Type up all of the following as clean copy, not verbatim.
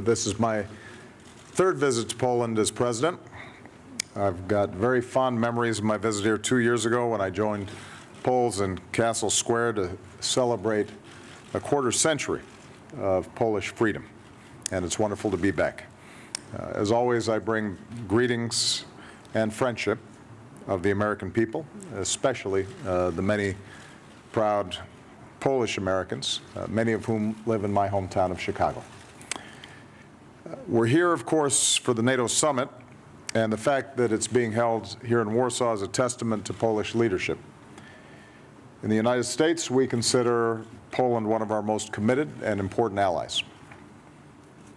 This is my third visit to Poland as president. I've got very fond memories of my visit here 2 years ago when I joined Poles in Castle Square to celebrate a quarter century of Polish freedom, and it's wonderful to be back. As always, I bring greetings and friendship of the American people, especially the many proud Polish Americans, many of whom live in my hometown of Chicago. We're here, of course, for the NATO summit, and the fact that it's being held here in Warsaw is a testament to Polish leadership. In the United States, we consider Poland one of our most committed and important allies.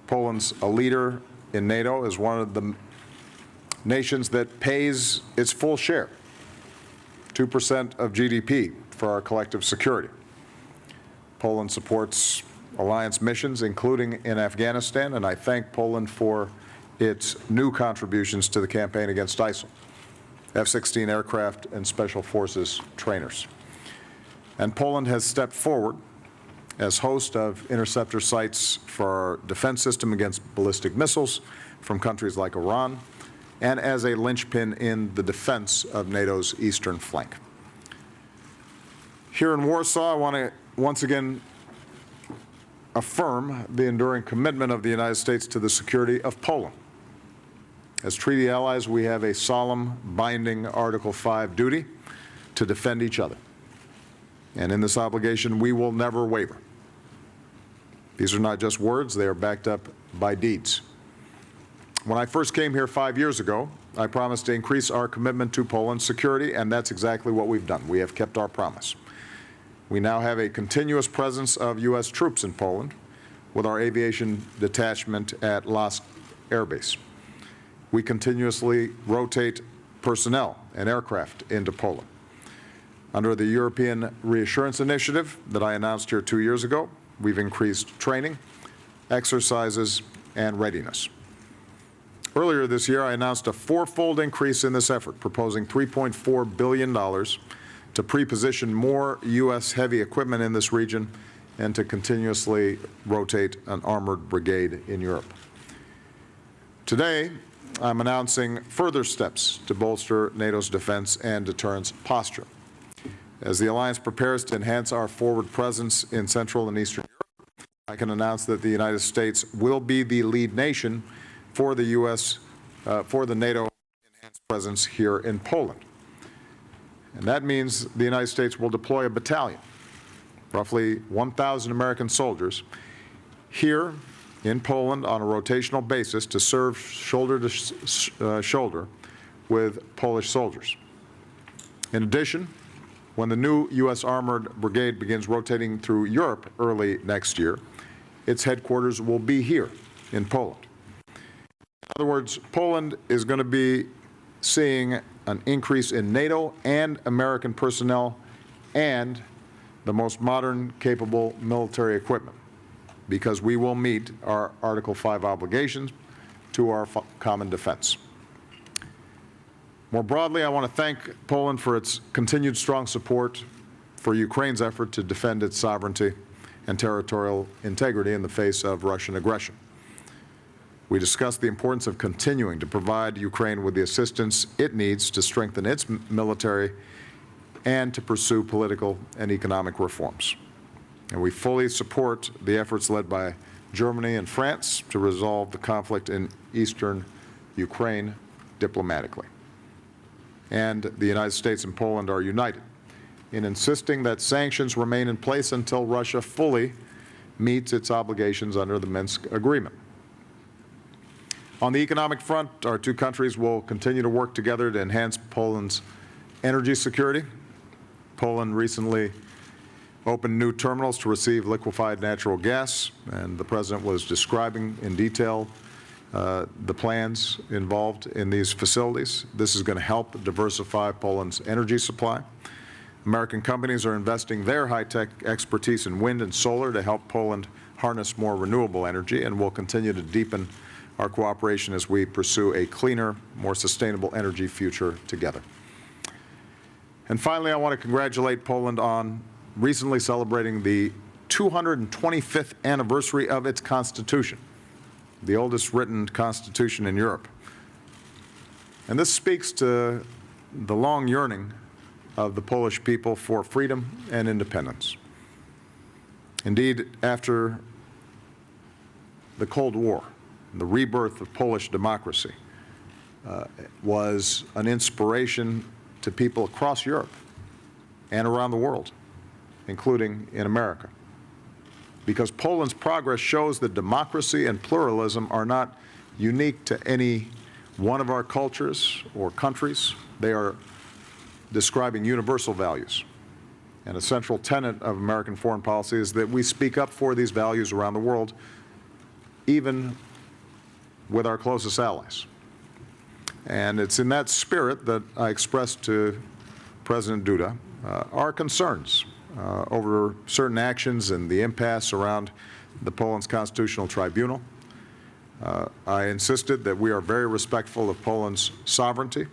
Poland's a leader in NATO, is one of the nations that pays its full share, 2% of GDP, for our collective security. Poland supports alliance missions, including in Afghanistan, and I thank Poland for its new contributions to the campaign against ISIL, F-16 aircraft and special forces trainers. And Poland has stepped forward as host of interceptor sites for our defense system against ballistic missiles from countries like Iran, and as a linchpin in the defense of NATO's eastern flank. Here in Warsaw, I want to once again affirm the enduring commitment of the United States to the security of Poland. As treaty allies, we have a solemn, binding Article 5 duty to defend each other. And in this obligation, we will never waver. These are not just words, they are backed up by deeds. When I first came here 5 years ago, I promised to increase our commitment to Poland's security, and that's exactly what we've done. We have kept our promise. We now have a continuous presence of U.S. troops in Poland with our aviation detachment at Lask Air Base. We continuously rotate personnel and aircraft into Poland. Under the European Reassurance Initiative that I announced here 2 years ago, we've increased training, exercises, and readiness. Earlier this year, I announced a four-fold increase in this effort, proposing $3.4 billion to pre-position more U.S. heavy equipment in this region and to continuously rotate an armored brigade in Europe. Today, I'm announcing further steps to bolster NATO's defense and deterrence posture. As the alliance prepares to enhance our forward presence in Central and Eastern Europe, I can announce that the United States will be the lead nation for the NATO enhanced presence here in Poland. And that means the United States will deploy a battalion, roughly 1,000 American soldiers, here in Poland on a rotational basis to serve shoulder to shoulder with Polish soldiers. In addition, when the new U.S. Armored Brigade begins rotating through Europe early next year, its headquarters will be here in Poland. In other words, Poland is going to be seeing an increase in NATO and American personnel and the most modern, capable military equipment, because we will meet our Article 5 obligations to our common defense. More broadly, I want to thank Poland for its continued strong support for Ukraine's effort to defend its sovereignty and territorial integrity in the face of Russian aggression. We discussed the importance of continuing to provide Ukraine with the assistance it needs to strengthen its military and to pursue political and economic reforms. And we fully support the efforts led by Germany and France to resolve the conflict in eastern Ukraine diplomatically. And the United States and Poland are united in insisting that sanctions remain in place until Russia fully meets its obligations under the Minsk Agreement. On the economic front, our two countries will continue to work together to enhance Poland's energy security. Poland recently opened new terminals to receive liquefied natural gas, and the President was describing in detail the plans involved in these facilities. This is going to help diversify Poland's energy supply. American companies are investing their high-tech expertise in wind and solar to help Poland harness more renewable energy, and we'll continue to deepen our cooperation as we pursue a cleaner, more sustainable energy future together. And finally, I want to congratulate Poland on recently celebrating the 225th anniversary of its Constitution. the oldest written constitution in Europe. And this speaks to the long yearning of the Polish people for freedom and independence. Indeed, after the Cold War, the rebirth of Polish democracy was an inspiration to people across Europe and around the world, including in America. Because Poland's progress shows that democracy and pluralism are not unique to any one of our cultures or countries. They are describing universal values. And a central tenet of American foreign policy is that we speak up for these values around the world, even with our closest allies. And it's in that spirit that I expressed to President Duda our concerns over certain actions and the impasse around the Poland's Constitutional Tribunal. I insisted that we are very respectful of Poland's sovereignty,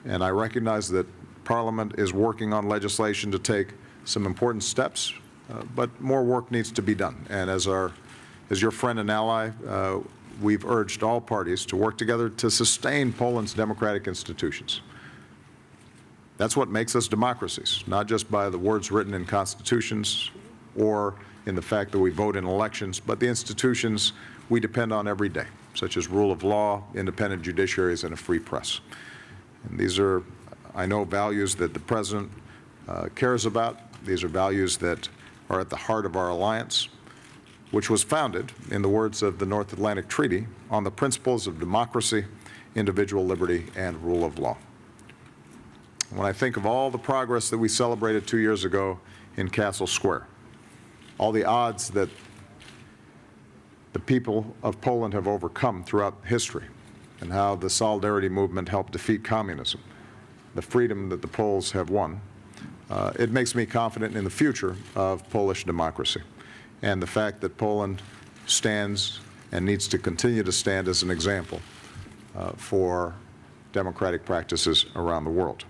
and I recognize that Parliament is working on legislation to take some important steps, but more work needs to be done. And as your friend and ally, we've urged all parties to work together to sustain Poland's democratic institutions. That's what makes us democracies, not just by the words written in constitutions or in the fact that we vote in elections, but the institutions we depend on every day, such as rule of law, independent judiciaries, and a free press. And these are, I know, values that the President cares about. These are values that are at the heart of our alliance, which was founded, in the words of the North Atlantic Treaty, on the principles of democracy, individual liberty, and rule of law. When I think of all the progress that we celebrated 2 years ago in Castle Square, all the odds that the people of Poland have overcome throughout history, and how the Solidarity movement helped defeat communism, the freedom that the Poles have won, it makes me confident in the future of Polish democracy, and the fact that Poland stands and needs to continue to stand as an example for democratic practices around the world.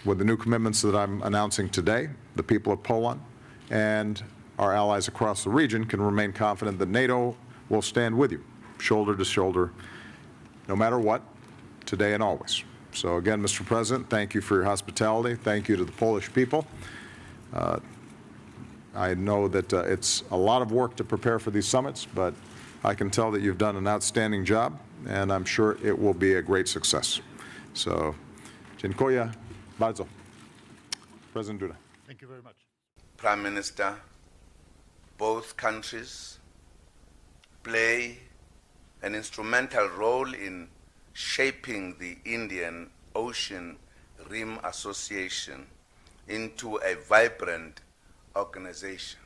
With the new commitments that I'm announcing today, the people of Poland and our allies across the region can remain confident that NATO will stand with you, shoulder to shoulder, no matter what, today and always. So again, Mr. President, thank you for your hospitality. Thank you to the Polish people. I know that it's a lot of work to prepare for these summits, but I can tell that you've done an outstanding job, and I'm sure it will be a great success. So, dziękuję bardzo. President Duda. Thank you very much. Prime Minister, both countries play an instrumental role in shaping the Indian Ocean Rim Association into a vibrant organization.